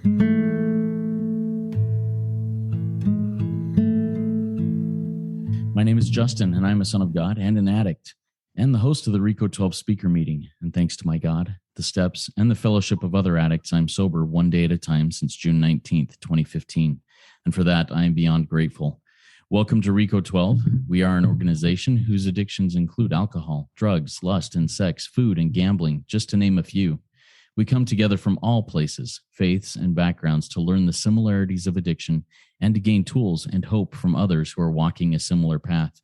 My name is Justin, and I'm a son of God and an addict, and the host of the RECO12 speaker meeting. And thanks to my God, the steps, and the fellowship of other addicts, I'm sober one day at a time since June 19th, 2015. And for that, I am beyond grateful. Welcome to RECO12. We are an organization whose addictions include alcohol, drugs, lust, and sex, food, and gambling, just to name a few. We come together from all places, faiths, and backgrounds to learn the similarities of addiction and to gain tools and hope from others who are walking a similar path.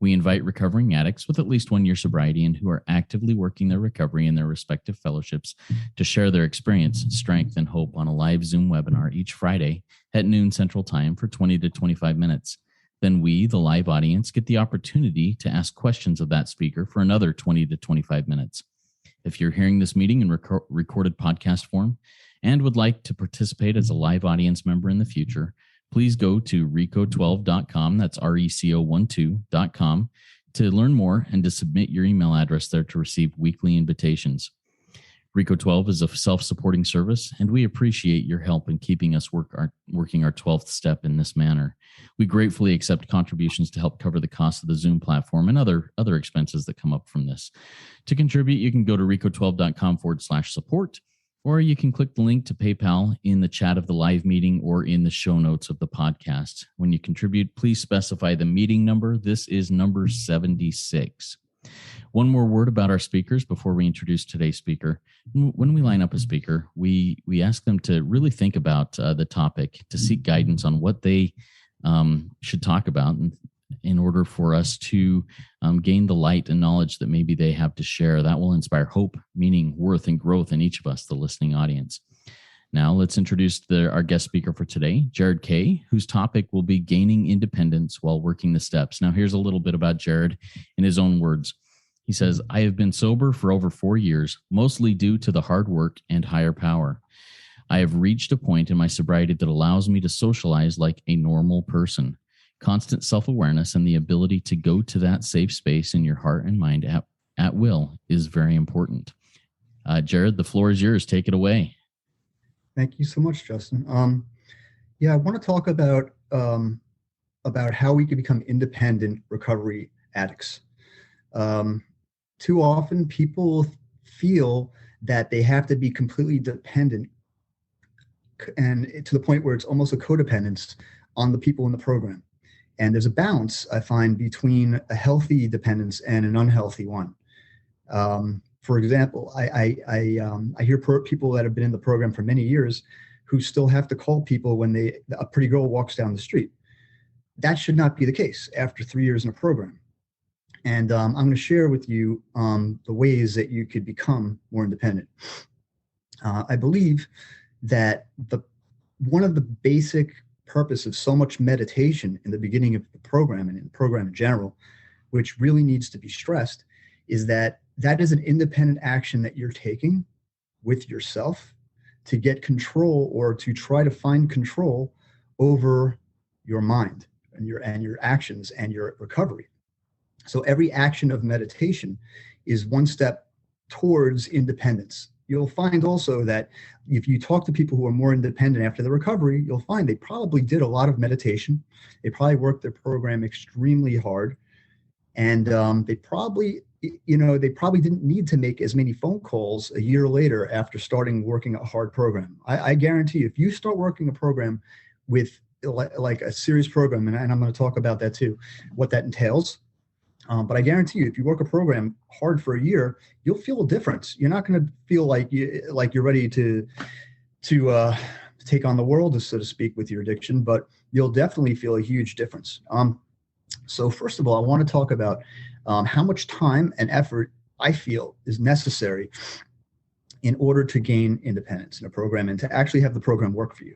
We invite recovering addicts with at least 1 year sobriety and who are actively working their recovery in their respective fellowships to share their experience, strength, and hope on a live Zoom webinar each Friday at noon Central Time for 20 to 25 minutes. Then we, the live audience, get the opportunity to ask questions of that speaker for another 20 to 25 minutes. If you're hearing this meeting in recorded podcast form and would like to participate as a live audience member in the future, please go to RECO12.com, that's RECO12.com, to learn more and to submit your email address there to receive weekly invitations. RECO12 is a self-supporting service, and we appreciate your help in keeping us working our 12th step in this manner. We gratefully accept contributions to help cover the cost of the Zoom platform and other expenses that come up from this. To contribute, you can go to RECO12.com/support, or you can click the link to PayPal in the chat of the live meeting or in the show notes of the podcast. When you contribute, please specify the meeting number. This is number 76. One more word about our speakers before we introduce today's speaker. When we line up a speaker, we ask them to really think about the topic, to seek guidance on what they should talk about in order for us to gain the light and knowledge that maybe they have to share. That will inspire hope, meaning, worth, and growth in each of us, the listening audience. Now, let's introduce our guest speaker for today, Jared Kay, whose topic will be gaining independence while working the steps. Now, here's a little bit about Jared in his own words. He says, I have been sober for over 4 years, mostly due to the hard work and higher power. I have reached a point in my sobriety that allows me to socialize like a normal person. Constant self-awareness and the ability to go to that safe space in your heart and mind at will is very important. Jared, the floor is yours. Take it away. Thank you so much, Justin. I want to talk about how we can become independent recovery addicts. Too often people feel that they have to be completely dependent, and to the point where it's almost a codependence on the people in the program. And there's a balance, I find, between a healthy dependence and an unhealthy one. For example, I hear people that have been in the program for many years who still have to call people when a pretty girl walks down the street. That should not be the case after 3 years in a program. And I'm going to share with you the ways that you could become more independent. I believe that one of the basic purpose of so much meditation in the beginning of the program and in the program in general, which really needs to be stressed, is that is an independent action that you're taking with yourself to get control or to try to find control over your mind and your actions and your recovery. So every action of meditation is one step towards independence. You'll find also that if you talk to people who are more independent after the recovery, you'll find they probably did a lot of meditation. They probably worked their program extremely hard. And they probably didn't need to make as many phone calls a year later after starting working a hard program. I guarantee you, if you start working a program with like a serious program, and I'm going to talk about that too, what that entails. But I guarantee you, if you work a program hard for a year, you'll feel a difference. You're not going to feel like you're ready to take on the world, so to speak, with your addiction, but you'll definitely feel a huge difference. So first of all, I want to talk about how much time and effort I feel is necessary in order to gain independence in a program and to actually have the program work for you.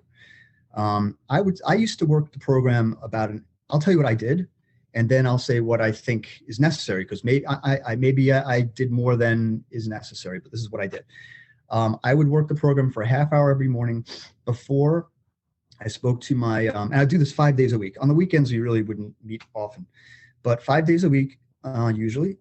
I used to work the program I'll tell you what I did, and then I'll say what I think is necessary, because maybe I did more than is necessary, but this is what I did. I would work the program for a half hour every morning before I spoke to my, and I do this 5 days a week. On the weekends, we really wouldn't meet often, but 5 days a week, usually.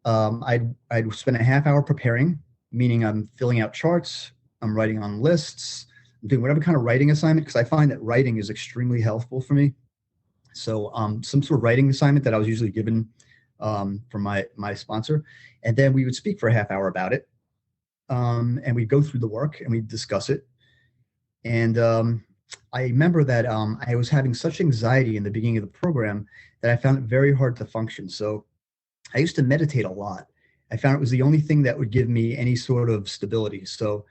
I'd spend a half hour preparing, meaning I'm filling out charts, I'm writing on lists, doing whatever kind of writing assignment, because I find that writing is extremely helpful for me. So some sort of writing assignment that I was usually given from my sponsor, and then we would speak for a half hour about it, and we'd go through the work and we'd discuss it. And I remember that I was having such anxiety in the beginning of the program that I found it very hard to function. So I used to meditate a lot. I found it was the only thing that would give me any sort of stability. So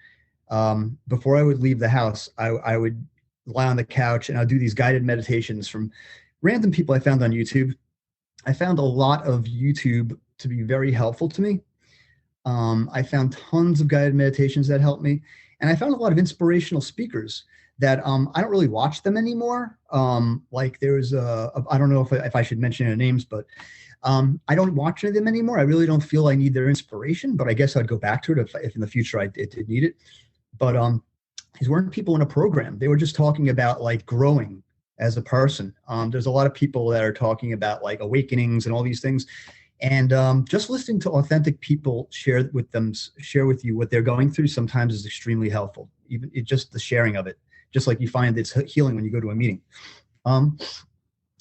before I would leave the house, I would lie on the couch and I'd do these guided meditations from random people I found on YouTube. I found a lot of YouTube to be very helpful to me. I found tons of guided meditations that helped me. And I found a lot of inspirational speakers that I don't really watch them anymore. Like there's I don't know if I should mention their names, but I don't watch any of them anymore. I really don't feel I need their inspiration, but I guess I'd go back to it if in the future I did need it. But these weren't people in a program. They were just talking about like growing as a person. There's a lot of people that are talking about like awakenings and all these things. And just listening to authentic people share with you what they're going through sometimes is extremely helpful. Even just the sharing of it, just like you find it's healing when you go to a meeting.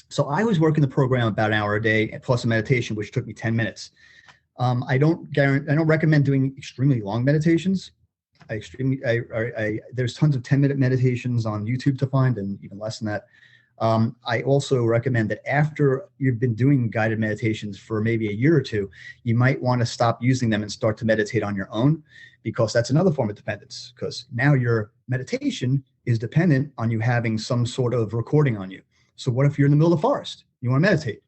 So I was working the program about an hour a day plus a meditation, which took me 10 minutes. I don't recommend doing extremely long meditations. There's tons of 10-minute meditations on YouTube to find, and even less than that. I also recommend that after you've been doing guided meditations for maybe a year or two, you might want to stop using them and start to meditate on your own, because that's another form of dependence, because now your meditation is dependent on you having some sort of recording on you. So what if you're in the middle of the forest? You want to meditate.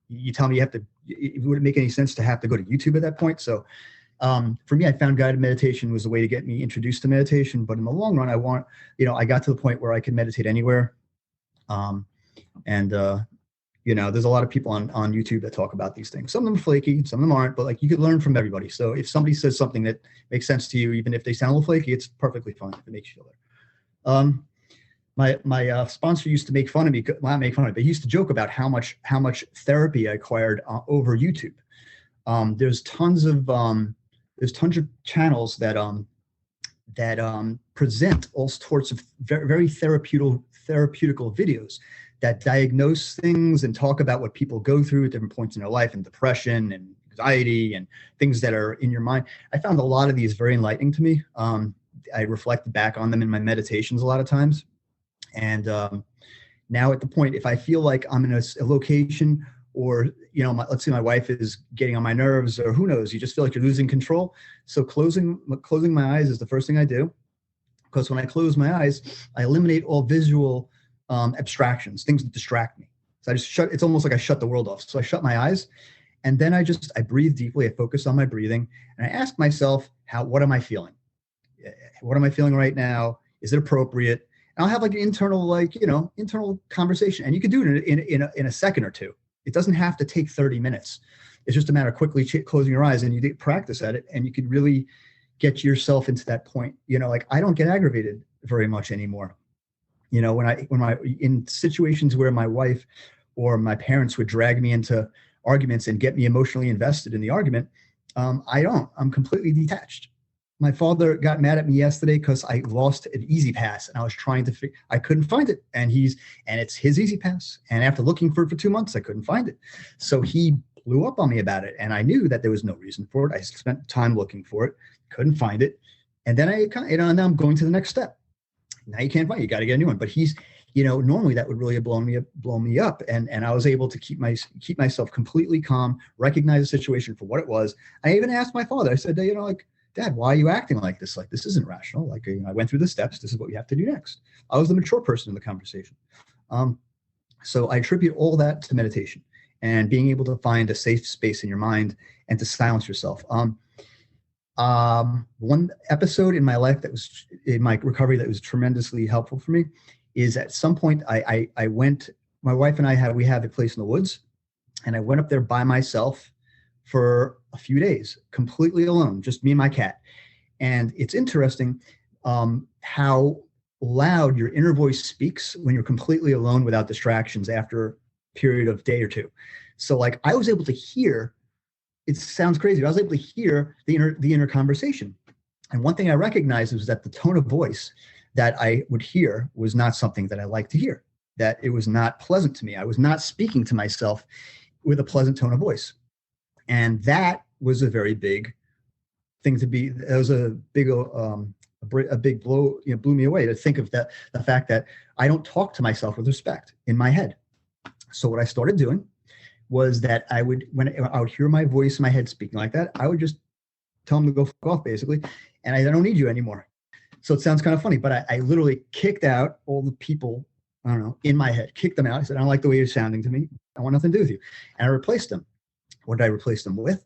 You tell me it wouldn't make any sense to have to go to YouTube at that point. So for me, I found guided meditation was a way to get me introduced to meditation. But in the long run, I got to the point where I could meditate anywhere. There's a lot of people on YouTube that talk about these things. Some of them are flaky, some of them aren't, but like you could learn from everybody. So if somebody says something that makes sense to you, even if they sound a little flaky, it's perfectly fine if it makes you feel better. My sponsor used to make fun of me, not make fun of me, but he used to joke about how much therapy I acquired over YouTube. There's tons of channels that present all sorts of very, very therapeutical videos that diagnose things and talk about what people go through at different points in their life, and depression and anxiety and things that are in your mind. I found a lot of these very enlightening to me. I reflected back on them in my meditations a lot of times. And now at the point, if I feel like I'm in a location, or, let's say my wife is getting on my nerves, or who knows, you just feel like you're losing control. So closing my eyes is the first thing I do, because when I close my eyes, I eliminate all visual abstractions, things that distract me. So it's almost like I shut the world off. So I shut my eyes, and then I breathe deeply. I focus on my breathing, and I ask myself, what am I feeling? What am I feeling right now? Is it appropriate? And I'll have like an internal conversation, and you can do it in a second or two. It doesn't have to take 30 minutes. It's just a matter of quickly closing your eyes, and you practice at it, and you can really get yourself into that point. I don't get aggravated very much anymore. In situations where my wife or my parents would drag me into arguments and get me emotionally invested in the argument, I'm completely detached. My father got mad at me yesterday because I lost an Easy Pass, and I was trying to I couldn't find it, and it's his Easy Pass. And after looking for it for 2 months, I couldn't find it. So he blew up on me about it, and I knew that there was no reason for it. I spent time looking for it, couldn't find it. And then now I'm going to the next step. Now you can't find it. You got to get a new one. But he's, normally that would really have blown me up. And I was able to keep myself completely calm, recognize the situation for what it was. I even asked my father, I said, Dad, why are you acting like this? Like, this isn't rational. Like, I went through the steps. This is what we have to do next. I was the mature person in the conversation. So I attribute all that to meditation and being able to find a safe space in your mind and to silence yourself. One episode in my life that was in my recovery that was tremendously helpful for me is at some point I went, my wife and I we have a place in the woods, and I went up there by myself for a few days, completely alone, just me and my cat. And it's interesting how loud your inner voice speaks when you're completely alone without distractions after a period of day or two. So like I was able to hear, it sounds crazy, but I was able to hear the inner conversation. And one thing I recognized was that the tone of voice that I would hear was not something that I liked to hear, that it was not pleasant to me. I was not speaking to myself with a pleasant tone of voice. And that was a very big thing to be. That was a big blow, blew me away to think of that, the fact that I don't talk to myself with respect in my head. So what I started doing was that when I would hear my voice in my head speaking like that, I would just tell them to go fuck off, basically. And I don't need you anymore. So it sounds kind of funny, but I literally kicked out all the people, I don't know, in my head, kicked them out. I said, I don't like the way you're sounding to me. I want nothing to do with you. And I replaced them. What did I replace them with?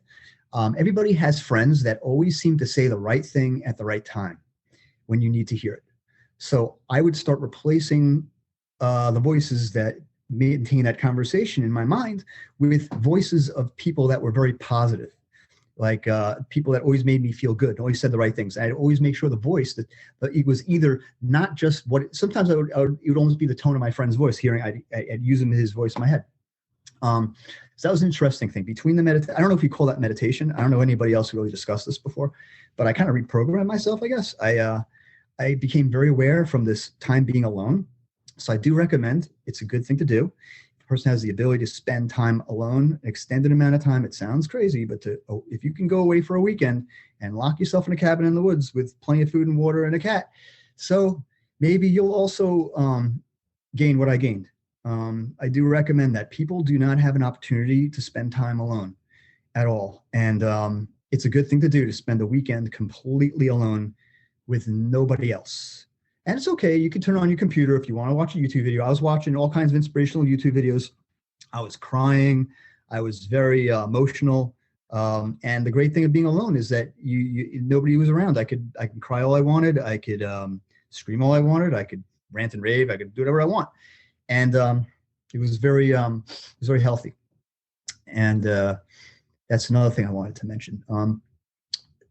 Everybody has friends that always seem to say the right thing at the right time when you need to hear it. So I would start replacing the voices that maintain that conversation in my mind with voices of people that were very positive, like people that always made me feel good, always said the right things. I'd always make sure the voice that it was either not just what, sometimes it would almost be the tone of my friend's voice, hearing I'd use his voice in my head. So that was an interesting thing. Between the I don't know if you call that meditation. I don't know anybody else who really discussed this before, but I kind of reprogrammed myself, I guess. I became very aware from this time being alone. So I do recommend, it's a good thing to do. If a person has the ability to spend time alone, an extended amount of time, it sounds crazy, but if you can go away for a weekend and lock yourself in a cabin in the woods with plenty of food and water and a cat, so maybe you'll also gain what I gained. I do recommend that people do not have an opportunity to spend time alone at all. And it's a good thing to do, to spend a weekend completely alone with nobody else. And it's okay. You can turn on your computer if you want to watch a YouTube video. I was watching all kinds of inspirational YouTube videos. I was crying. I was very emotional. And the great thing of being alone is that nobody was around. I could cry all I wanted. I could scream all I wanted. I could rant and rave. I could do whatever I want. And it was very healthy. And that's another thing I wanted to mention.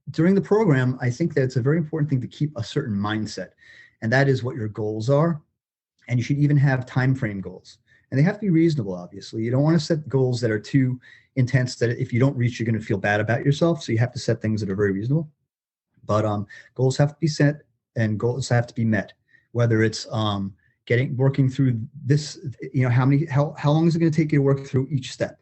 During the program, I think that it's a very important thing to keep a certain mindset, and that is what your goals are. And you should even have time frame goals, and they have to be reasonable. Obviously, you don't want to set goals that are too intense that if you don't reach, you're going to feel bad about yourself. So you have to set things that are very reasonable. But goals have to be set and goals have to be met. Whether it's working through this, how long is it going to take you to work through each step?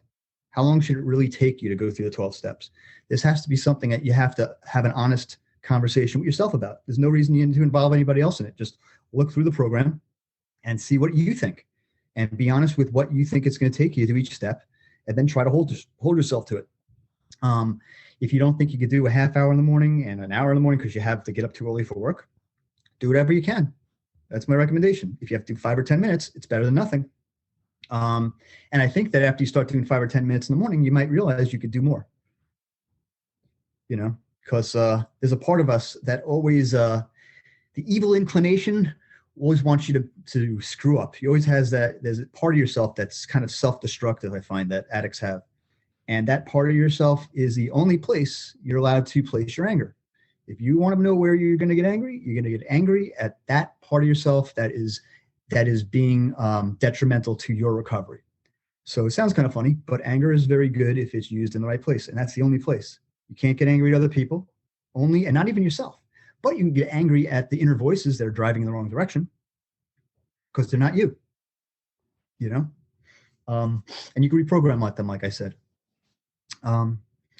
How long should it really take you to go through the 12 steps? This has to be something that you have to have an honest conversation with yourself about. There's no reason you need to involve anybody else in it. Just look through the program and see what you think, and be honest with what you think it's going to take you to each step, and then try to hold yourself to it. If you don't think you could do a half hour in the morning and an hour in the morning because you have to get up too early for work, do whatever you can. That's my recommendation. If you have to do 5 or 10 minutes, it's better than nothing. And I think that after you start doing 5 or 10 minutes in the morning, you might realize you could do more, because there's a part of us that always, the evil inclination always wants you to screw up. He always has that. There's a part of yourself that's kind of self-destructive, I find, that addicts have. And that part of yourself is the only place you're allowed to place your anger. If you want to know where you're going to get angry, you're going to get angry at that part of yourself that is being detrimental to your recovery. So it sounds kind of funny, but anger is very good if it's used in the right place. And that's the only place. You can't get angry at other people, and not even yourself. But you can get angry at the inner voices that are driving in the wrong direction, because they're not you, and you can reprogram them, like I said.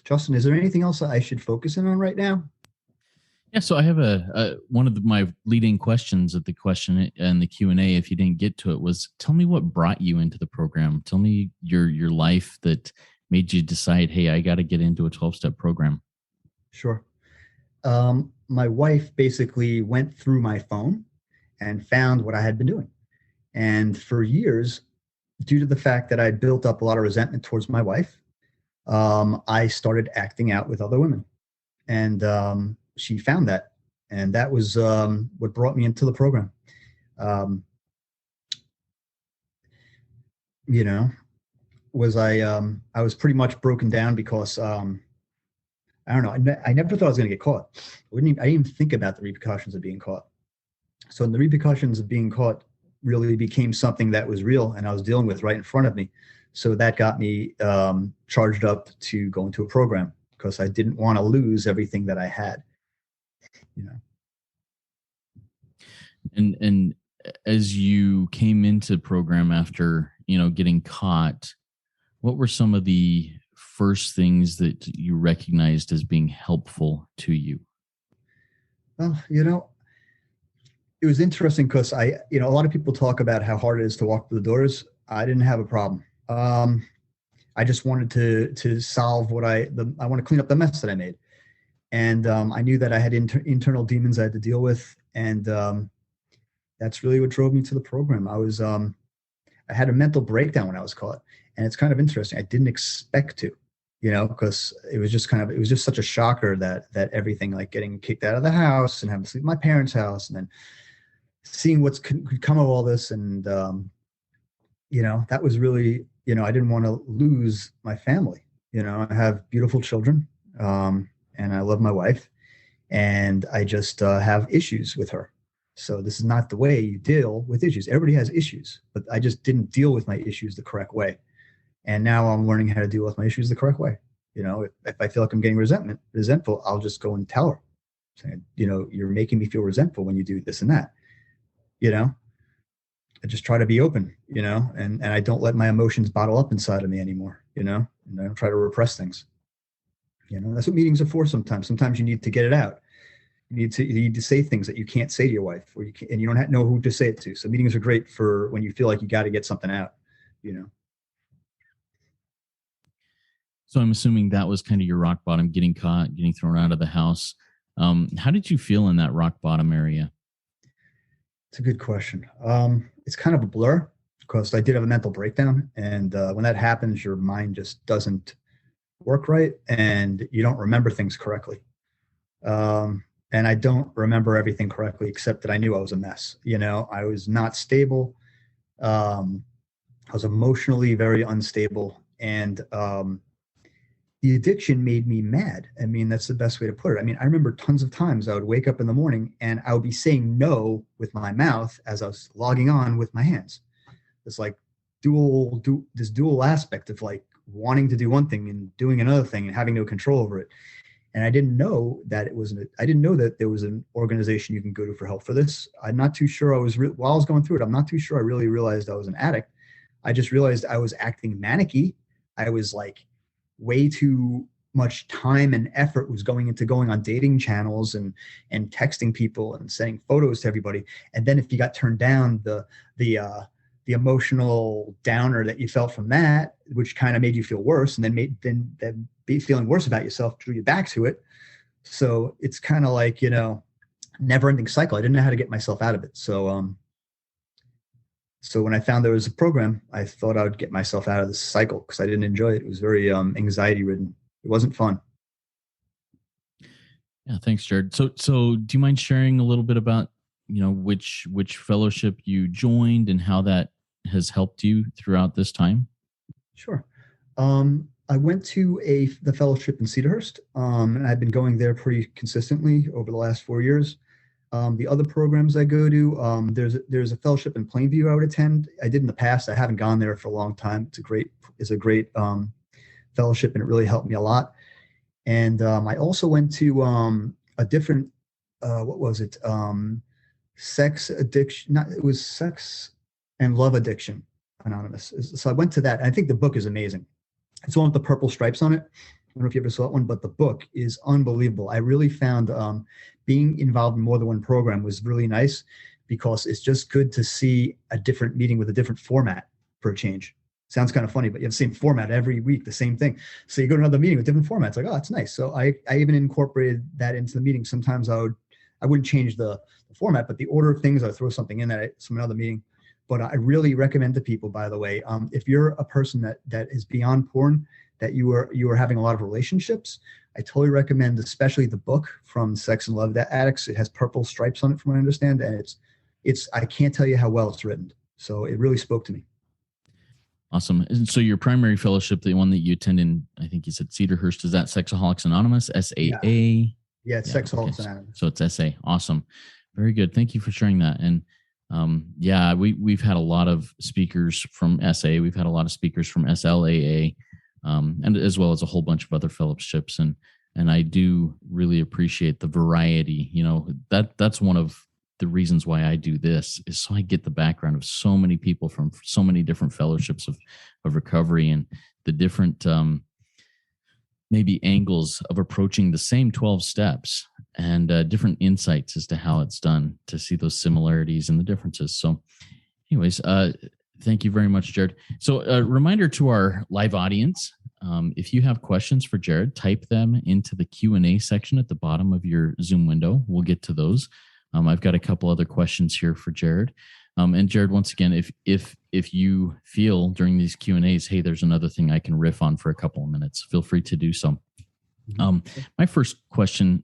Justin, is there anything else that I should focus in on right now? Yeah, so I have one of my leading questions at the question and the Q&A, if you didn't get to it, was tell me what brought you into the program. Tell me your life that made you decide, hey, I got to get into a 12-step program. Sure. My wife basically went through my phone and found what I had been doing. And for years, due to the fact that I built up a lot of resentment towards my wife, I started acting out with other women. And she found that, and that was what brought me into the program. I was pretty much broken down because I don't know. I never thought I was going to get caught. I didn't even think about the repercussions of being caught. So the repercussions of being caught really became something that was real, and I was dealing with right in front of me. So that got me charged up to go into a program, because I didn't want to lose everything that I had. And as you came into program after, getting caught, what were some of the first things that you recognized as being helpful to you? Well, it was interesting because a lot of people talk about how hard it is to walk through the doors. I didn't have a problem. I just wanted to solve I want to clean up the mess that I made. And I knew that I had internal demons I had to deal with. And that's really what drove me to the program. I had a mental breakdown when I was caught. And it's kind of interesting. I didn't expect to, because it was just such a shocker that everything, like getting kicked out of the house and having to sleep in my parents' house and then seeing what's could come of all this. And, that was really, I didn't want to lose my family. I have beautiful children, and I love my wife, and I just have issues with her. So this is not the way you deal with issues. Everybody has issues, but I just didn't deal with my issues the correct way. And now I'm learning how to deal with my issues the correct way. If I feel like I'm getting resentful, I'll just go and tell her, saying, you're making me feel resentful when you do this and that. I just try to be open, and I don't let my emotions bottle up inside of me anymore, and I don't try to repress things. That's what meetings are for sometimes. Sometimes you need to get it out. You need to say things that you can't say to your wife, and you don't know who to say it to. So meetings are great for when you feel like you got to get something out, So I'm assuming that was kind of your rock bottom, getting caught, getting thrown out of the house. How did you feel in that rock bottom area? It's a good question. It's kind of a blur because I did have a mental breakdown. And when that happens, your mind just doesn't work right and you don't remember things correctly. And I don't remember everything correctly, except that I knew I was a mess. I was not stable. I was emotionally very unstable. And the addiction made me mad. I mean, that's the best way to put it. I mean, I remember tons of times I would wake up in the morning and I would be saying no with my mouth as I was logging on with my hands. It's like this dual aspect of like wanting to do one thing and doing another thing and having no control over it. And I didn't know that I didn't know that there was an organization you can go to for help for this. I'm not too sure while I was going through it, I'm not too sure I really realized I was an addict. I just realized I was acting manicky. I was like, way too much time and effort was going on dating channels and texting people and sending photos to everybody. And then if you got turned down, the emotional downer that you felt from that, which kind of made you feel worse, and then be feeling worse about yourself drew you back to it. So it's kind of like, never ending cycle. I didn't know how to get myself out of it. So when I found there was a program, I thought I would get myself out of this cycle because I didn't enjoy it. It was very anxiety ridden. It wasn't fun. Yeah, thanks, Jared. So do you mind sharing a little bit about, which fellowship you joined and how that has helped you throughout this time? Sure. I went to the fellowship in Cedarhurst, and I've been going there pretty consistently over the last 4 years. The other programs I go to, there's a fellowship in Plainview I would attend. I did in the past. I haven't gone there for a long time. It's a great fellowship, and it really helped me a lot. And I also went to a different, what was it? Sex addiction. It was Sex and Love Addiction Anonymous. So I went to that. I think the book is amazing. It's one with the purple stripes on it. I don't know if you ever saw that one, but the book is unbelievable. I really found being involved in more than one program was really nice because it's just good to see a different meeting with a different format for a change. Sounds kind of funny, but you have the same format every week, the same thing. So you go to another meeting with different formats, like, oh, that's nice. So I even incorporated that into the meeting. Sometimes I wouldn't change the format, but the order of things, I'd throw something in that some another meeting. But I really recommend to people, by the way, if you're a person that is beyond porn, that you are having a lot of relationships, I totally recommend, especially the book from Sex and Love Addicts. It has purple stripes on it, from what I understand, and it's I can't tell you how well it's written. So it really spoke to me. Awesome. And so your primary fellowship, the one that you attend in, I think you said Cedarhurst, is that Sexaholics Anonymous, SAA? Yeah, it's Sexaholics Anonymous. So it's SA. Awesome. Very good. Thank you for sharing that. And we've had a lot of speakers from SA. We've had a lot of speakers from SLAA. And as well as a whole bunch of other fellowships. And I do really appreciate the variety. That's one of the reasons why I do this is so I get the background of so many people from so many different fellowships of recovery, and the different maybe angles of approaching the same 12 steps, and different insights as to how it's done, to see those similarities and the differences. So anyways, thank you very much, Jared. So a reminder to our live audience, if you have questions for Jared, type them into the Q&A section at the bottom of your Zoom window. We'll get to those. I've got a couple other questions here for Jared. And Jared, once again, if you feel during these Q&As, hey, there's another thing I can riff on for a couple of minutes, feel free to do so. My first question,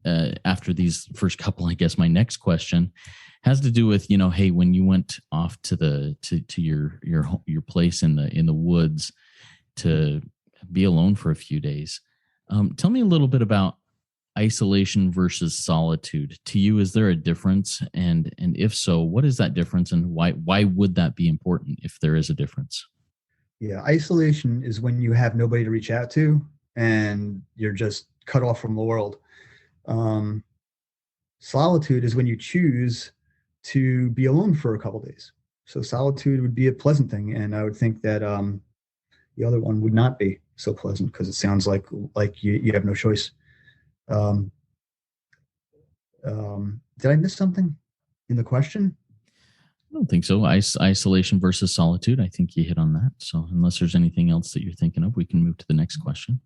after these first couple, I guess my next question has to do with, hey, when you went off to your place in the woods to be alone for a few days. Tell me a little bit about isolation versus solitude. To you, is there a difference? And if so, what is that difference, and why would that be important if there is a difference? Yeah, isolation is when you have nobody to reach out to and you're just cut off from the world. Solitude is when you choose to be alone for a couple of days. So solitude would be a pleasant thing, and I would think that the other one would not be so pleasant, because it sounds like you have no choice. Did I miss something in the question? I don't think so. Isolation versus solitude. I think you hit on that. So unless there's anything else that you're thinking of, we can move to the next question.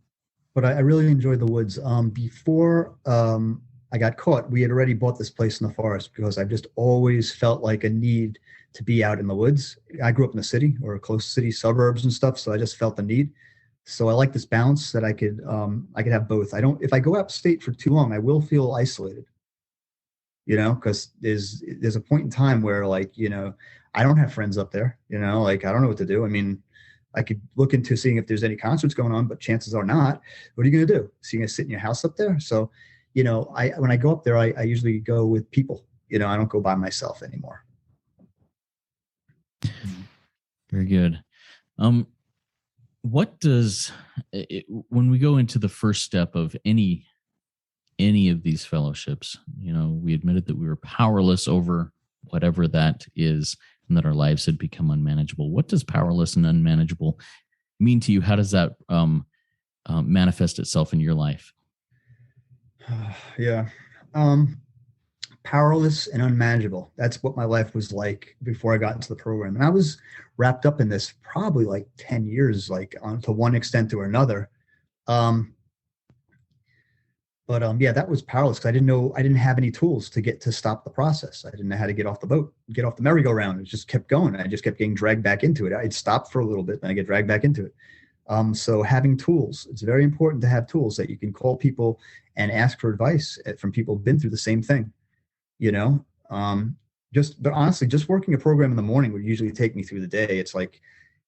But I really enjoyed the woods. Before I got caught, we had already bought this place in the forest, because I've just always felt like a need to be out in the woods. I grew up in the city, or close to city suburbs and stuff, so I just felt the need. So I like this balance that I could have both. If I go upstate for too long, I will feel isolated, because there's a point in time where, like, I don't have friends up there, like, I don't know what to do. I mean, I could look into seeing if there's any concerts going on, but chances are not. What are you going to do? So you're going to sit in your house up there? So, when I go up there, I usually go with people. I don't go by myself anymore. Very good. What does when we go into the first step of any of these fellowships, we admitted that we were powerless over whatever that is, and that our lives had become unmanageable. What does powerless and unmanageable mean to you? How does that manifest itself in your life? Yeah. Powerless and unmanageable. That's what my life was like before I got into the program. And I was wrapped up in this probably like 10 years, like to one extent or another. Yeah, that was powerless, because I didn't have any tools to stop the process. I didn't know how to get off the boat, get off the merry-go-round. It just kept going. I just kept getting dragged back into it. I'd stop for a little bit, then I get dragged back into it. So having tools, it's very important to have tools that you can call people and ask for advice from people who've been through the same thing, but honestly, just working a program in the morning would usually take me through the day. It's like,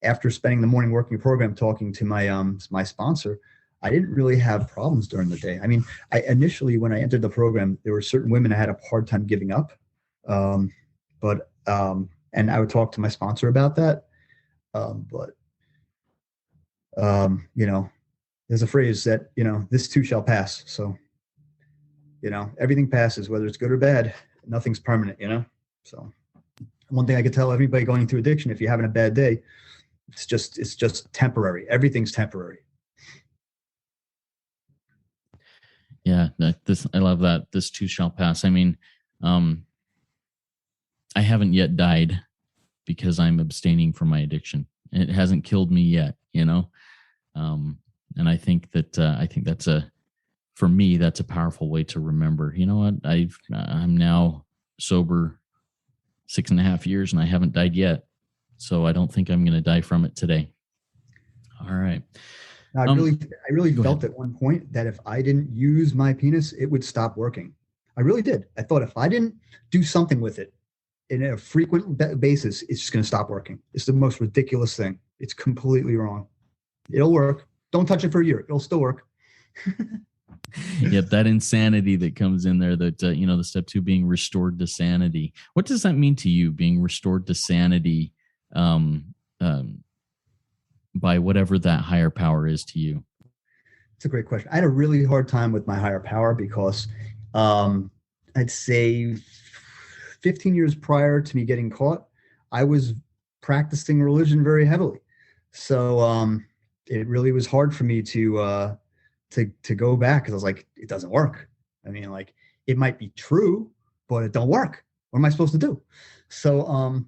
after spending the morning working a program, talking to my sponsor, I didn't really have problems during the day. I mean, initially, when I entered the program, there were certain women I had a hard time giving up. And I would talk to my sponsor about that. There's a phrase that, this too shall pass. So, everything passes, whether it's good or bad. Nothing's permanent, So one thing I could tell everybody going through addiction, if you're having a bad day, it's just temporary. Everything's temporary. Yeah, I love that. This too shall pass. I mean, I haven't yet died because I'm abstaining from my addiction. It hasn't killed me yet, and I think that's for me, that's a powerful way to remember. You know what? I'm now sober 6.5 years, and I haven't died yet. So I don't think I'm going to die from it today. All right. Now, I really felt at one point that if I didn't use my penis, it would stop working. I really did. I thought if I didn't do something with it in a frequent basis, it's just going to stop working. It's the most ridiculous thing. It's completely wrong. It'll work. Don't touch it for a year. It'll still work. Yep, that insanity that comes in there, that the step 2 being restored to sanity. What does that mean to you, being restored to sanity by whatever that higher power is to you? It's a great question. I had a really hard time with my higher power because I'd say 15 years prior to me getting caught, I was practicing religion very heavily. So it really was hard for me to go back, because I was like, it doesn't work. I mean, like, it might be true, but it don't work. What am I supposed to do? So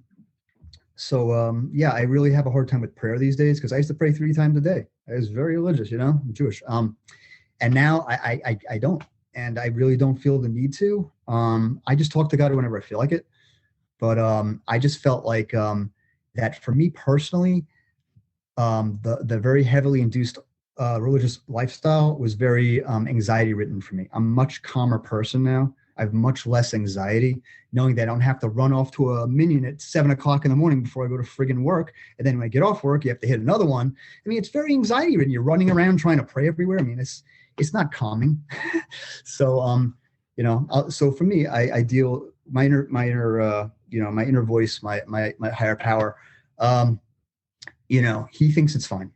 yeah, I really have a hard time with prayer these days, because I used to pray 3 times a day. I was very religious, I'm Jewish. And now I don't, and I really don't feel the need to. I just talk to God whenever I feel like it. But I just felt like that for me personally, the very heavily induced religious lifestyle was very anxiety ridden for me. I'm a much calmer person now. I have much less anxiety, knowing that I don't have to run off to a minion at 7 o'clock in the morning before I go to friggin' work. And then when I get off work, you have to hit another one. I mean, it's very anxiety ridden. You're running around trying to pray everywhere. I mean, it's not calming. So, so for me, I deal my inner voice, my higher power. He thinks it's fine.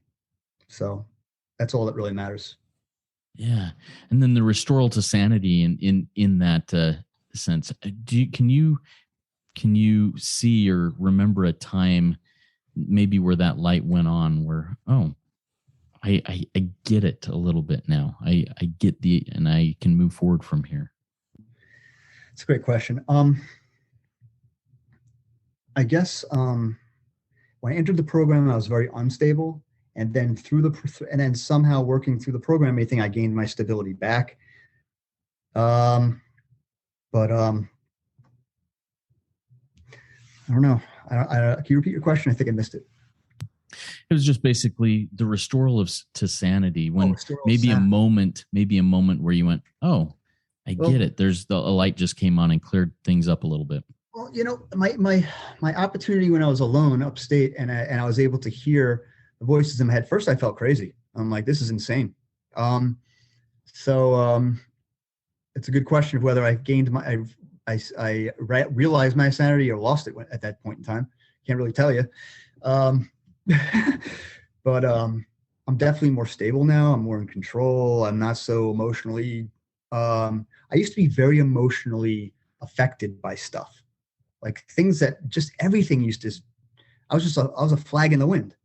So that's all that really matters. Yeah. And then the restoral to sanity in that sense, can you see or remember a time maybe where that light went on, where, oh, I get it a little bit now. I get and I can move forward from here. It's a great question. I guess when I entered the program, I was very unstable. And then somehow working through the program, I think I gained my stability back. But I don't know. Can you repeat your question? I think I missed it. It was just basically the restoral to sanity, when maybe a moment where you went, oh, I get it. There's a light just came on and cleared things up a little bit. Well, my opportunity when I was alone upstate and I was able to hear the voices in my head. First, I felt crazy. I'm like, this is insane. So it's a good question of whether I gained I realized my sanity or lost it at that point in time. Can't really tell you. But I'm definitely more stable now. I'm more in control. I'm not so emotionally. I used to be very emotionally affected by stuff, like things that just everything used to. I was a flag in the wind.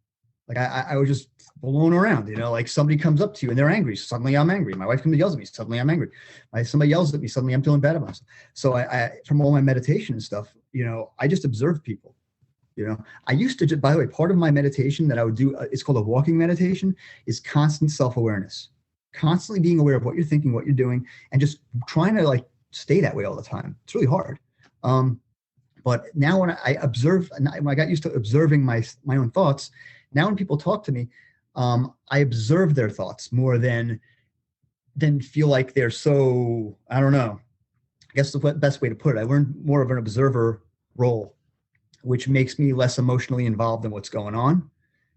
Like I was just blown around, like somebody comes up to you and they're angry. Suddenly I'm angry. My wife comes and yells at me. Suddenly I'm angry. Somebody yells at me. Suddenly I'm feeling bad about myself. So I from all my meditation and stuff, I just observe people. I used to, by the way, part of my meditation that I would do, it's called a walking meditation, is constant self-awareness, constantly being aware of what you're thinking, what you're doing, and just trying to stay that way all the time. It's really hard. But now when I observe, and I got used to observing my own thoughts. Now when people talk to me, I observe their thoughts more than feel like they're so, I don't know. I guess the best way to put it, I learned more of an observer role, which makes me less emotionally involved in what's going on,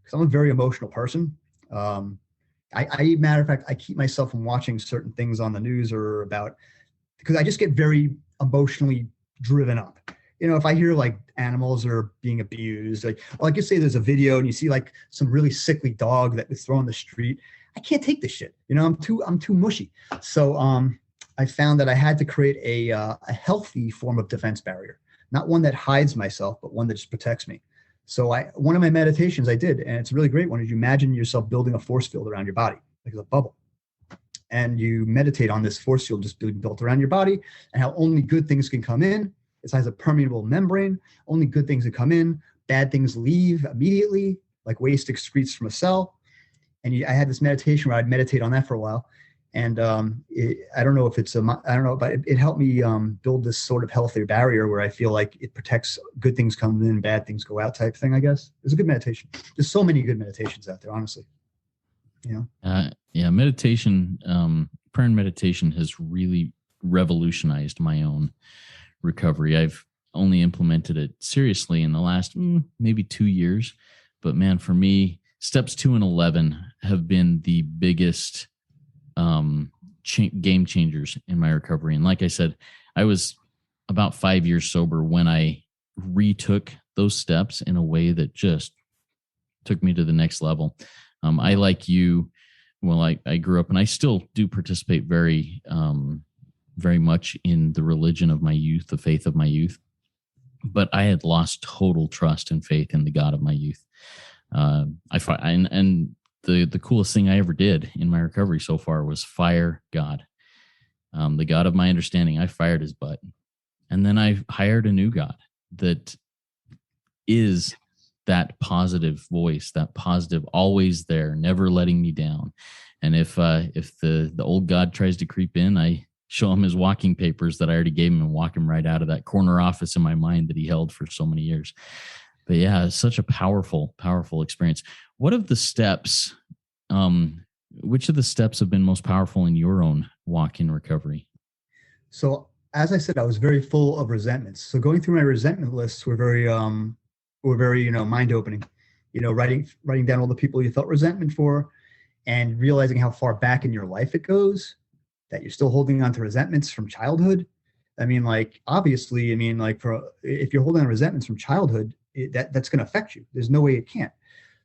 because I'm a very emotional person. Matter of fact, I keep myself from watching certain things on the news because I just get very emotionally driven up. If I hear animals are being abused, like you say, there's a video and you see some really sickly dog that was thrown in the street. I can't take this shit. I'm too mushy. So I found that I had to create a healthy form of defense barrier, not one that hides myself, but one that just protects me. So one of my meditations I did, and it's a really great one, is you imagine yourself building a force field around your body, like a bubble. And you meditate on this force field just being built around your body and how only good things can come in. It has a permeable membrane. Only good things that come in, bad things leave immediately, like waste excretes from a cell. And I had this meditation where I'd meditate on that for a while. And I don't know if it's I don't know, but it helped me build this sort of healthier barrier where I feel like it protects good things come in, bad things go out type thing, I guess. It's a good meditation. There's so many good meditations out there, honestly. Yeah, meditation, prayer and meditation has really revolutionized my own recovery. I've only implemented it seriously in the last maybe 2 years, but man, for me, steps 2 and 11 have been the biggest game changers in my recovery. And like I said, I was about 5 years sober when I retook those steps in a way that just took me to the next level. I, like you, I grew up and I still do participate very much in the religion of my youth, the faith of my youth. but I had lost total trust and faith in the God of my youth. The coolest thing I ever did in my recovery so far was fire God, the God of my understanding. I fired his butt, and then I hired a new God that is that positive voice, that positive, always there, never letting me down. And if the old God tries to creep in, I show him his walking papers that I already gave him and walk him right out of that corner office in my mind that he held for so many years. But yeah, it's such a powerful, powerful experience. What of the steps, which of the steps have been most powerful in your own walk in recovery? So as I said, I was very full of resentments. So going through my resentment lists were very mind opening. Writing down all the people you felt resentment for, and realizing how far back in your life it goes, that you're still holding on to resentments from childhood. I mean, like, obviously, I mean, like, if you're holding on resentments from childhood, that's going to affect you. There's no way it can't.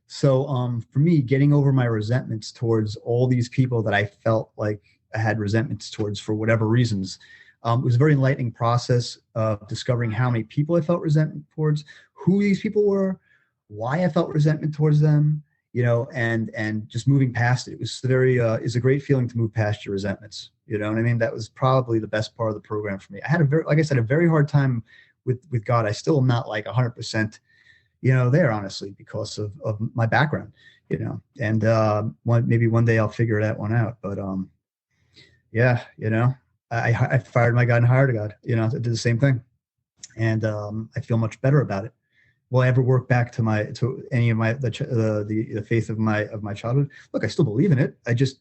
So for me, getting over my resentments towards all these people that I felt like I had resentments towards for whatever reasons, it was a very enlightening process of discovering how many people I felt resentment towards, who these people were, why I felt resentment towards them, and just moving past it. It was is a great feeling to move past your resentments. You know what I mean? That was probably the best part of the program for me. I had a very hard time with God. I still am not like 100%, there, honestly, because of my background, and maybe one day I'll figure that one out. But yeah, I fired my God and hired a God, I did the same thing. And I feel much better about it. Will I ever work back to any of the faith of my childhood? Look, I still believe in it. I just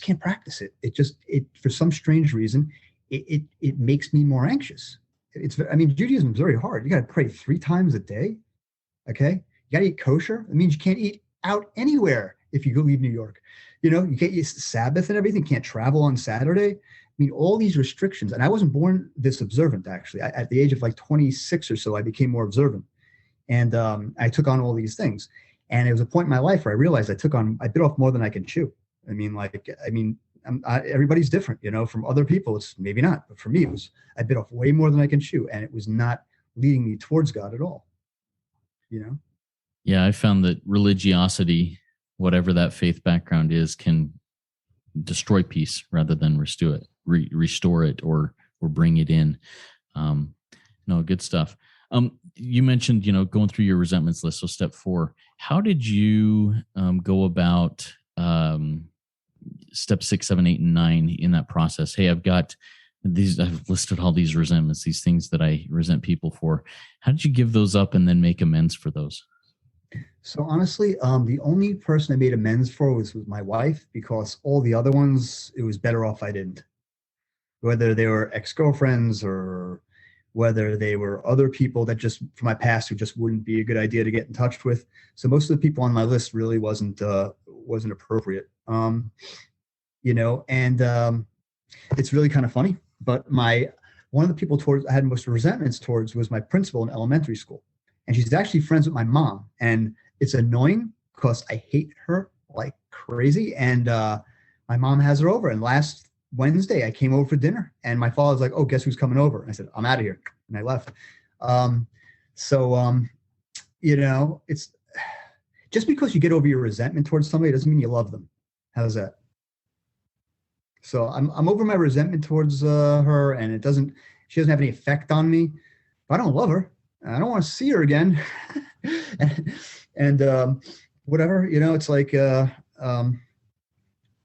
can't practice it. It for some strange reason, it makes me more anxious. Judaism is very hard. You got to pray 3 times a day. Okay, you got to eat kosher. It means you can't eat out anywhere if you go leave New York. You can't use Sabbath and everything. Can't travel on Saturday. All these restrictions. And I wasn't born this observant, actually. At the age of like 26 or so, I became more observant. And I took on all these things. And it was a point in my life where I realized I bit off more than I can chew. Everybody's different, from other people. It's maybe not, but for me, I bit off way more than I can chew. And it was not leading me towards God at all. Yeah, I found that religiosity, whatever that faith background is, can destroy peace rather than restore it or bring it in. No, good stuff. You mentioned, going through your resentments list. So step 4, how did you go about step 6, 7, 8, and 9 in that process? Hey, I've listed all these resentments, these things that I resent people for. How did you give those up and then make amends for those? So honestly, the only person I made amends for was my wife, because all the other ones, it was better off I didn't. Whether they were ex-girlfriends or whether they were other people that just from my past who just wouldn't be a good idea to get in touch with. So most of the people on my list really wasn't appropriate. And it's really kind of funny. But one of the people I had most resentments towards was my principal in elementary school. And she's actually friends with my mom. And it's annoying because I hate her like crazy. And my mom has her over. And last Wednesday, I came over for dinner. And my father was like, "Oh, guess who's coming over?" And I said, "I'm out of here." And I left. It's just because you get over your resentment towards somebody doesn't mean you love them. How's that? So I'm over my resentment towards her, and she doesn't have any effect on me. But I don't love her. I don't want to see her again. and whatever, it's like,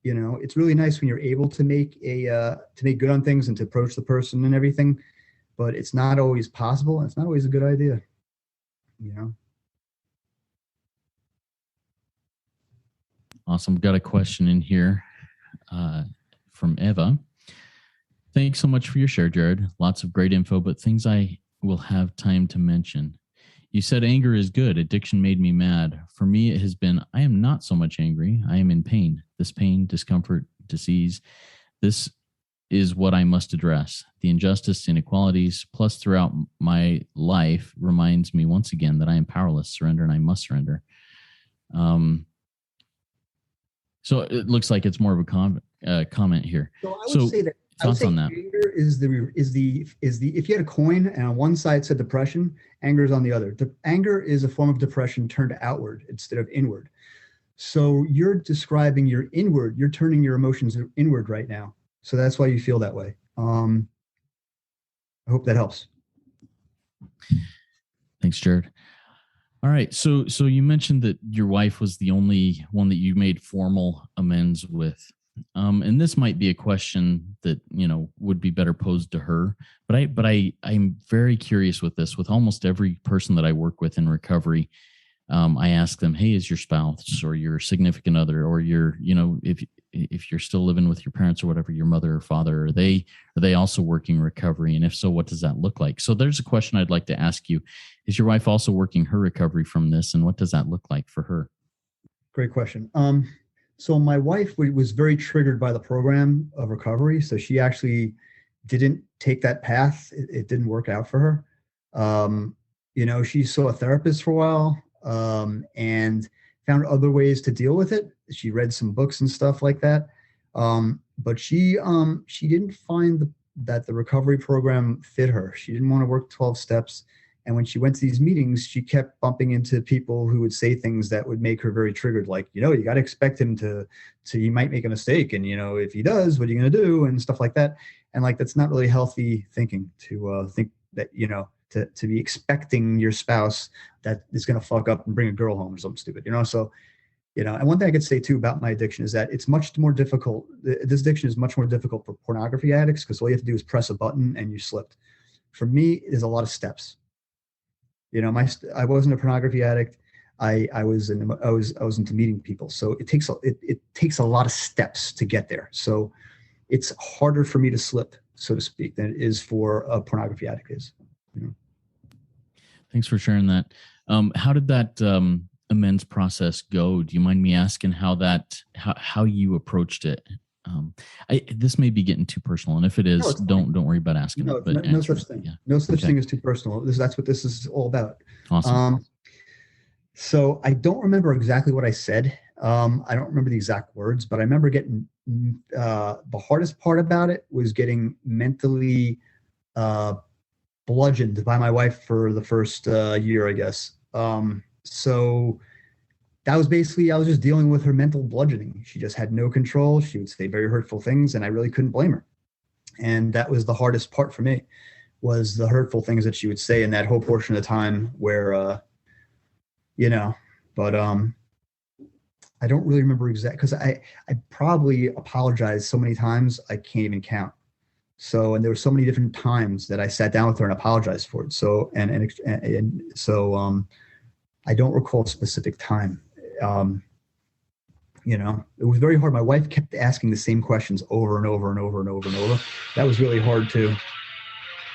it's really nice when you're able to make good on things and to approach the person and everything, but it's not always possible. And it's not always a good idea, Awesome. Got a question in here from Eva. Thanks so much for your share, Jared. Lots of great info, but things I will have time to mention. You said anger is good. Addiction made me mad. For me, it has been, I am not so much angry. I am in pain. This pain, discomfort, disease, this is what I must address. The injustice, inequalities, plus throughout my life reminds me once again that I am powerless, surrender, and I must surrender. So it looks like it's more of a comment here. So I would say that I would thoughts say on that? anger is the if you had a coin and on one side said depression, anger is on the other. Anger is a form of depression turned outward instead of inward. So you're describing your inward, you're turning your emotions inward right now. So that's why you feel that way. I hope that helps. Thanks, Jared. All right. So you mentioned that your wife was the only one that you made formal amends with. And this might be a question that, would be better posed to her. But I'm very curious with this. With almost every person that I work with in recovery, I ask them, hey, is your spouse or your significant other or your, if you're still living with your parents or whatever, your mother or father, are they also working recovery? And if so, what does that look like? So there's a question I'd like to ask you. Is your wife also working her recovery from this? And what does that look like for her? Great question. So my wife was very triggered by the program of recovery. So she actually didn't take that path. It didn't work out for her. She saw a therapist for a while. And found other ways to deal with it. She read some books and stuff like that. But she didn't find that the recovery program fit her. She didn't want to work 12 steps. And when she went to these meetings, she kept bumping into people who would say things that would make her very triggered. Like, you got to expect him to, he might make a mistake. And, if he does, what are you going to do? And stuff like that. And that's not really healthy thinking to think that, to be expecting your spouse that is going to fuck up and bring a girl home or something stupid, So, and one thing I could say too about my addiction is that it's much more difficult. This addiction is much more difficult for pornography addicts because all you have to do is press a button and you slipped. For me, there's a lot of steps. I wasn't a pornography addict. I was into meeting people. So it takes a lot of steps to get there. So it's harder for me to slip, so to speak, than it is for a pornography addict is. Thanks for sharing that. How did that amends process go? Do you mind me asking how you approached it? This may be getting too personal, and if it is, don't worry about asking it. But no such thing. Yeah. No such thing as too personal. That's what this is all about. Awesome. So I don't remember exactly what I said. I don't remember the exact words, but I remember getting the hardest part about it was getting mentally bludgeoned by my wife for the first year, I guess. So that was basically, I was just dealing with her mental bludgeoning. She just had no control. She would say very hurtful things, and I really couldn't blame her. And that was the hardest part for me, was the hurtful things that she would say in that whole portion of the time where, but I don't really remember exactly, because I probably apologized so many times I can't even count. So, and there were so many different times that I sat down with her and apologized for it. So, and so I don't recall a specific time. It was very hard. My wife kept asking the same questions over and over and over and over and over. That was really hard too.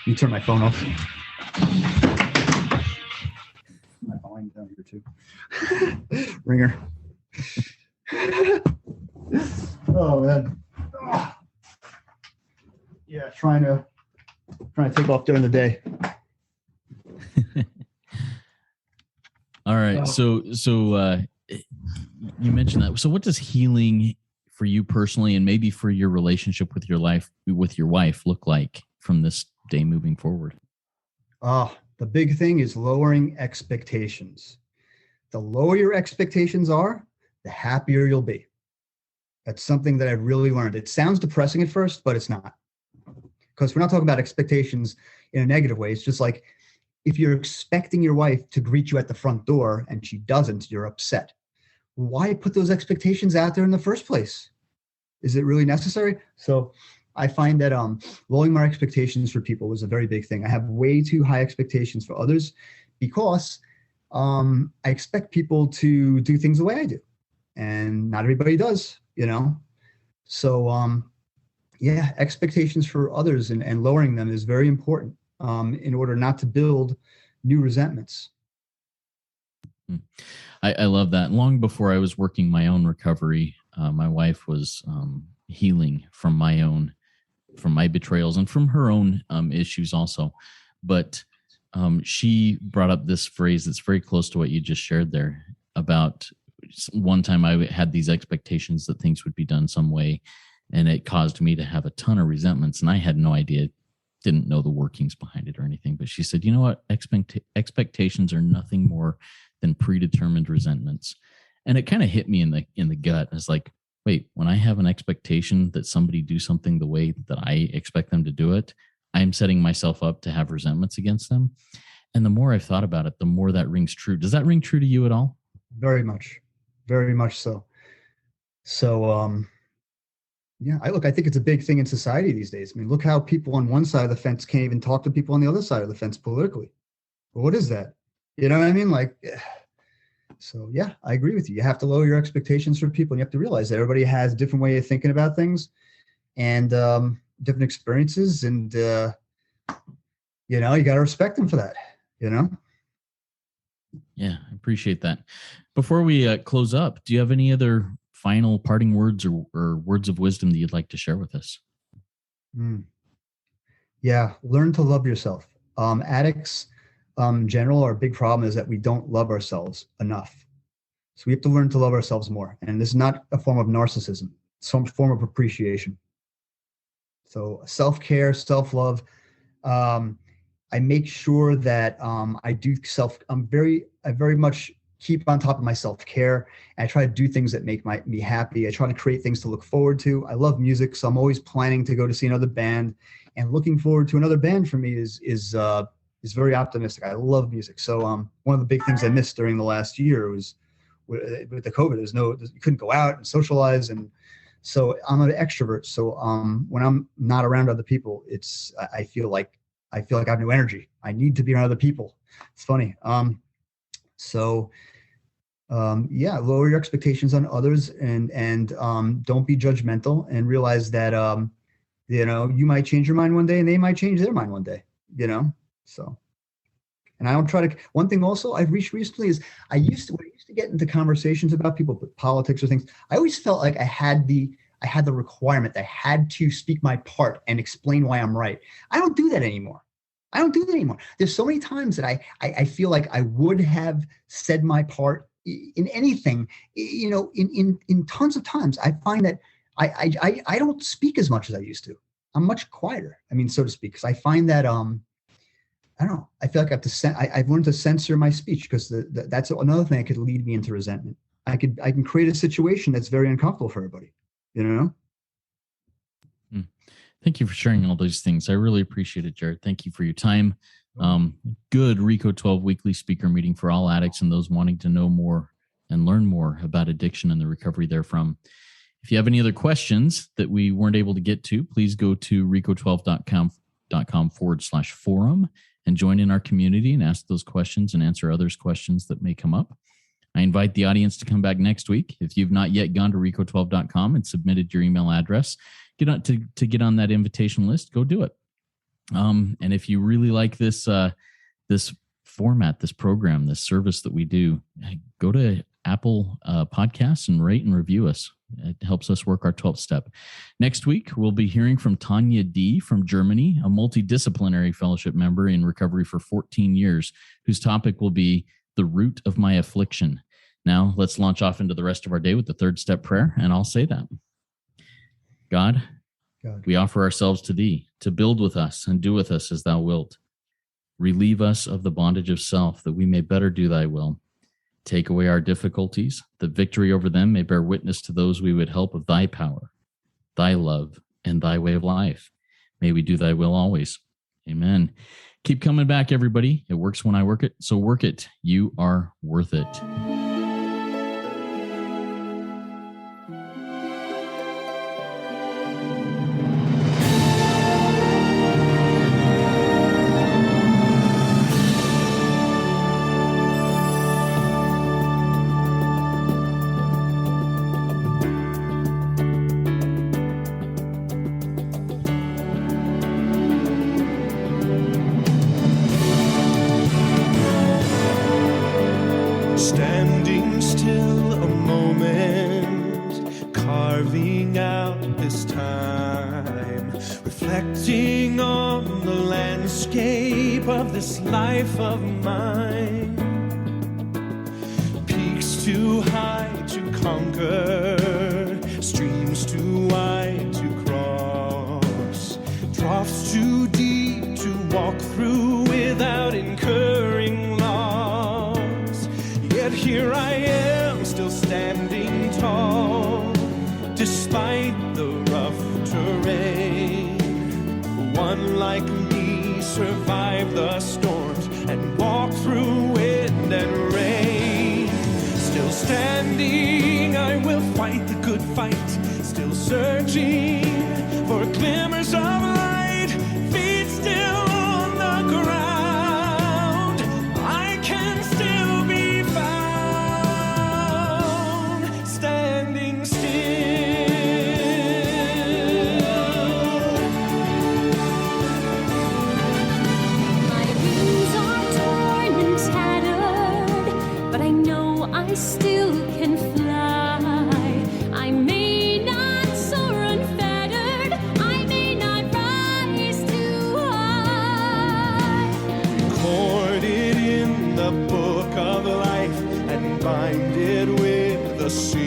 You turn my phone off. My volume down here too. Ringer. Oh man. Yeah, trying to take off during the day. All right. So you mentioned that. So what does healing for you personally, and maybe for your relationship with your wife look like from this day moving forward? The big thing is lowering expectations. The lower your expectations are, the happier you'll be. That's something that I've really learned. It sounds depressing at first, but it's not. Because we're not talking about expectations in a negative way. It's just like, if you're expecting your wife to greet you at the front door and she doesn't, you're upset. Why put those expectations out there in the first place? Is it really necessary? So I find that lowering my expectations for people was a very big thing. I have way too high expectations for others because I expect people to do things the way I do. And not everybody does, So expectations for others and lowering them is very important in order not to build new resentments. I love that. Long before I was working my own recovery, my wife was healing from my betrayals and from her own issues also. But she brought up this phrase that's very close to what you just shared there about one time I had these expectations that things would be done some way. And it caused me to have a ton of resentments. And I had no idea, didn't know the workings behind it or anything. But she said, you know what? Expectations are nothing more than predetermined resentments. And it kind of hit me in the gut. It's like, wait, when I have an expectation that somebody do something the way that I expect them to do it, I'm setting myself up to have resentments against them. And the more I've thought about it, the more that rings true. Does that ring true to you at all? Very much so. So, yeah, I think it's a big thing in society these days. I mean, look how people on one side of the fence can't even talk to people on the other side of the fence politically. Well, what is that? You know what I mean? Like, so yeah, I agree with you. You have to lower your expectations for people, and you have to realize that everybody has a different way of thinking about things and different experiences. And, you know, you got to respect them for that, you know? Yeah, I appreciate that. Before we close up, do you have any other final parting words or words of wisdom that you'd like to share with us? Yeah, learn to love yourself. Addicts, in general, our big problem is that we don't love ourselves enough. So we have to learn to love ourselves more. And this is not a form of narcissism, it's some form of appreciation. So self-care, self-love. I make sure that I do I very much keep on top of my self-care. And I try to do things that make me happy. I try to create things to look forward to. I love music, so I'm always planning to go to see another band, and looking forward to another band for me is very optimistic. I love music. So one of the big things I missed during the last year was with the COVID. You couldn't go out and socialize, and so I'm an extrovert. So when I'm not around other people, I feel like I have no energy. I need to be around other people. It's funny. Yeah, lower your expectations on others, and don't be judgmental, and realize that you know, you might change your mind one day and they might change their mind one day, you know? So, and I don't try to, one thing also I've reached recently is when I used to get into conversations about people, politics or things, I always felt like I had the requirement that I had to speak my part and explain why I'm right. I don't do that anymore. There's so many times that I feel like I would have said my part in anything, you know, in tons of times. I find that I don't speak as much as I used to. I'm much quieter, I mean, so to speak, because I find that I don't know. I feel like I've learned to censor my speech, because that's another thing that could lead me into resentment. I can create a situation that's very uncomfortable for everybody, you know? Thank you for sharing all those things. I really appreciate it, Jared. Thank you for your time. Good RECO12 weekly speaker meeting for all addicts and those wanting to know more and learn more about addiction and the recovery therefrom. If you have any other questions that we weren't able to get to, please go to RECO12.com/forum and join in our community and ask those questions and answer others' questions that may come up. I invite the audience to come back next week. If you've not yet gone to RECO12.com and submitted your email address, get on to get on that invitation list, go do it. And if you really like this format, this program, this service that we do, go to Apple Podcasts and rate and review us. It helps us work our 12th step. Next week, we'll be hearing from Tanya D. from Germany, a multidisciplinary fellowship member in recovery for 14 years, whose topic will be the root of my affliction. Now, let's launch off into the rest of our day with the third step prayer, and I'll say that. God, we offer ourselves to thee, to build with us and do with us as thou wilt. Relieve us of the bondage of self, that we may better do thy will. Take away our difficulties, that victory over them may bear witness to those we would help of thy power, thy love, and thy way of life. May we do thy will always. Amen. Keep coming back, everybody. It works when I work it, so work it. You are worth it. Standing still a moment, carving out this time, reflecting on the landscape of this life of mine. Peaks too high to conquer, streams too wide to here I am, still standing tall, despite the rough terrain. One like me survived the storms and walked through wind and rain. Still standing, I will fight the good fight, still searching for glimmers of light, feet still on the ground, I can still be found, standing still. My wings are torn and tattered, but I know I still can fly. I may not soar unfettered, I may not rise too high. Recorded in the book of life and binded with the seal